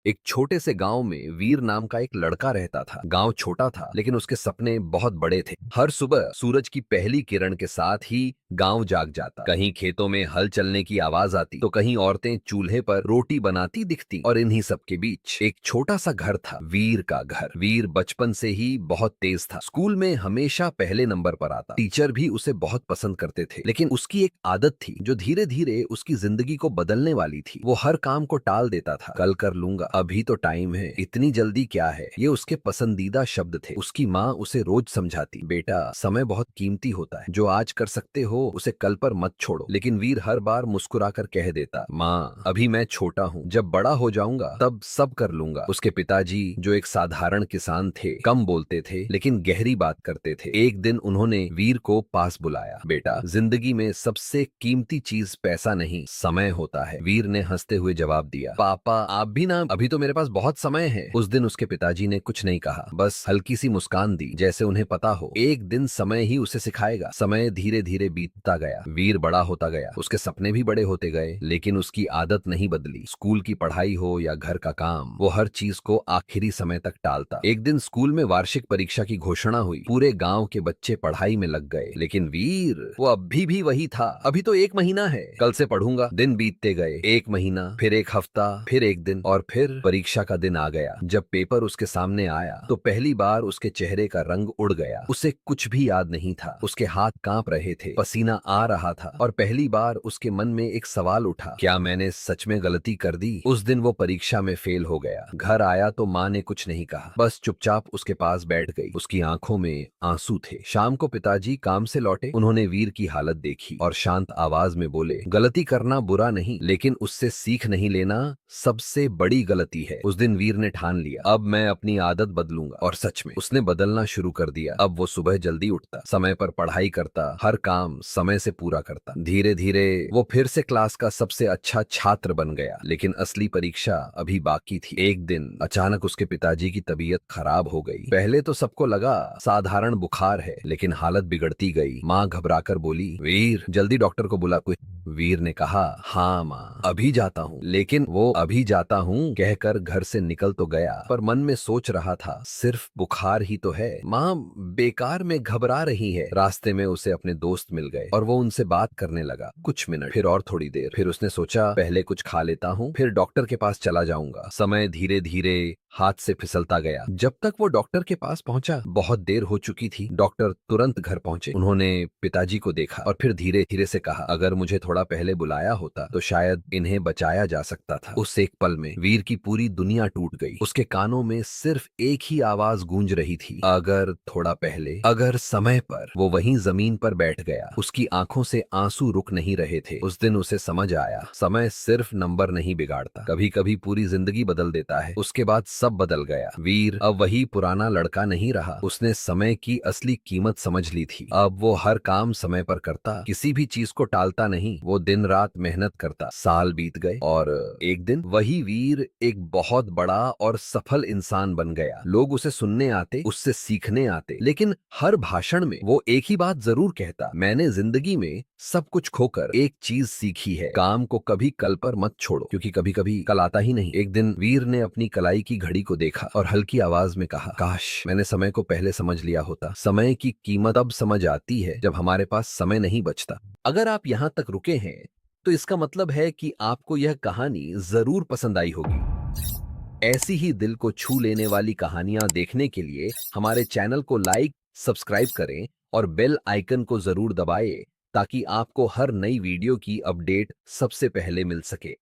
एक छोटे से गांव में वीर नाम का एक लड़का रहता था। गांव छोटा था लेकिन उसके सपने बहुत बड़े थे। हर सुबह सूरज की पहली किरण के साथ ही गांव जाग जाता। कहीं खेतों में हल चलने की आवाज आती तो कहीं औरतें चूल्हे पर रोटी बनाती दिखती। और इन्हीं सब के बीच एक छोटा सा घर था, वीर का घर। वीर बचपन से ही बहुत तेज था। स्कूल में हमेशा पहले नंबर पर आता। टीचर भी उसे बहुत पसंद करते थे। लेकिन उसकी एक आदत थी जो धीरे धीरे उसकी जिंदगी को बदलने वाली थी। वो हर काम को टाल देता था। कल कर लूंगा, अभी तो टाइम है, इतनी जल्दी क्या है। ये उसके पसंदीदा शब्द थे। उसकी माँ उसे रोज समझाती, बेटा समय बहुत कीमती होता है, जो आज कर सकते हो उसे कल पर मत छोड़ो। लेकिन वीर हर बार मुस्कुराकर कह देता, माँ अभी मैं छोटा हूँ, जब बड़ा हो जाऊंगा तब सब कर लूंगा। उसके पिताजी जो एक साधारण किसान थे, कम बोलते थे लेकिन गहरी बात करते थे। एक दिन उन्होंने वीर को पास बुलाया, बेटा जिंदगी में सबसे कीमती चीज पैसा नहीं, समय होता है। वीर ने हंसते हुए जवाब दिया, पापा आप भी ना, अभी तो मेरे पास बहुत समय है। उस दिन उसके पिताजी ने कुछ नहीं कहा, बस हल्की सी मुस्कान दी, जैसे उन्हें पता हो एक दिन समय ही उसे सिखाएगा। समय धीरे धीरे बीतता गया। वीर बड़ा होता गया, उसके सपने भी बड़े होते गए, लेकिन उसकी आदत नहीं बदली। स्कूल की पढ़ाई हो या घर का काम, वो हर चीज को आखिरी समय तक टालता। एक दिन स्कूल में वार्षिक परीक्षा की घोषणा हुई। पूरे गांव के बच्चे पढ़ाई में लग गए, लेकिन वीर वो अभी भी वही था, अभी तो एक महीना है, कल से पढ़ूंगा। दिन बीतते गए, एक महीना, फिर एक हफ्ता, फिर एक दिन, और फिर परीक्षा का दिन आ गया। जब पेपर उसके सामने आया तो पहली बार उसके चेहरे का रंग उड़ गया। उसे कुछ भी याद नहीं था। उसके हाथ कांप रहे थे, पसीना आ रहा था, और पहली बार उसके मन में एक सवाल उठा, क्या मैंने सच में गलती कर दी। उस दिन वो परीक्षा में फेल हो गया। घर आया तो माँ ने कुछ नहीं कहा, बस चुपचाप उसके पास बैठ गई। उसकी आंखों में आंसू थे। शाम को पिताजी काम से लौटे। उन्होंने वीर की हालत देखी और शांत आवाज में बोले, गलती करना बुरा नहीं, लेकिन उससे सीख नहीं लेना सबसे बड़ी गलती है। उस दिन वीर ने ठान लिया, अब मैं अपनी आदत बदलूंगा। और सच में उसने बदलना शुरू कर दिया। अब वो सुबह जल्दी उठता, समय पर पढ़ाई करता, हर काम समय से पूरा करता। धीरे धीरे वो फिर से क्लास का सबसे अच्छा छात्र बन गया। लेकिन असली परीक्षा अभी बाकी थी। एक दिन अचानक उसके पिताजी की तबीयत खराब हो गई। पहले तो सबको लगा साधारण बुखार है, लेकिन हालत बिगड़ती गई। माँ घबराकर बोली, वीर जल्दी डॉक्टर को बुला। वीर ने कहा, हाँ माँ अभी जाता हूँ। लेकिन वो अभी जाता हूँ कहकर घर से निकल तो गया, पर मन में सोच रहा था, सिर्फ बुखार ही तो है, माँ बेकार में घबरा रही है। रास्ते में उसे अपने दोस्त मिल गए और वो उनसे बात करने लगा। कुछ मिनट, फिर और थोड़ी देर, फिर उसने सोचा पहले कुछ खा लेता हूँ, फिर डॉक्टर के पास चला जाऊंगा। समय धीरे धीरे हाथ से फिसलता गया। जब तक वो डॉक्टर के पास पहुंचा बहुत देर हो चुकी थी। डॉक्टर तुरंत घर पहुंचे। उन्होंने पिताजी को देखा और फिर धीरे धीरे से कहा, अगर मुझे थोड़ा पहले बुलाया होता तो शायद इन्हें बचाया जा सकता था। उस एक पल में वीर की पूरी दुनिया टूट गई। उसके कानों में सिर्फ एक ही आवाज गूंज रही थी, अगर थोड़ा पहले, अगर समय पर। वो वहीं जमीन पर बैठ गया। उसकी आंखों से आंसू रुक नहीं रहे थे। उस दिन उसे समझ आया, समय सिर्फ नंबर नहीं बिगाड़ता, कभी कभी पूरी जिंदगी बदल देता है। उसके बाद सब बदल गया। वीर अब वही पुराना लड़का नहीं रहा। उसने समय की असली कीमत समझ ली थी। अब वो हर काम समय पर करता, किसी भी चीज को टालता नहीं। वो दिन रात मेहनत करता। साल बीत गए और एक दिन वही वीर एक बहुत बड़ा और सफल इंसान बन गया। लोग उसे सुनने आते, उससे सीखने आते, लेकिन हर भाषण में वो एक ही बात जरूर कहता, मैंने जिंदगी में सब कुछ खोकर एक चीज सीखी है, काम को कभी कल पर मत छोड़ो, क्योंकि कभी कभी कल आता ही नहीं। एक दिन वीर ने अपनी कलाई की घड़ी को देखा और हल्की आवाज में कहा, काश मैंने समय को पहले समझ लिया होता। समय की कीमत अब समझ आती है जब हमारे पास समय नहीं बचता। अगर आप यहाँ तक रुके हैं तो इसका मतलब है कि आपको यह कहानी जरूर पसंद आई होगी। ऐसी ही दिल को छू लेने वाली कहानियां देखने के लिए हमारे चैनल को लाइक, सब्सक्राइब करें और बेल आइकन को जरूर दबाएं, ताकि आपको हर नई वीडियो की अपडेट सबसे पहले मिल सके।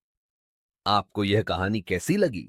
आपको यह कहानी कैसी लगी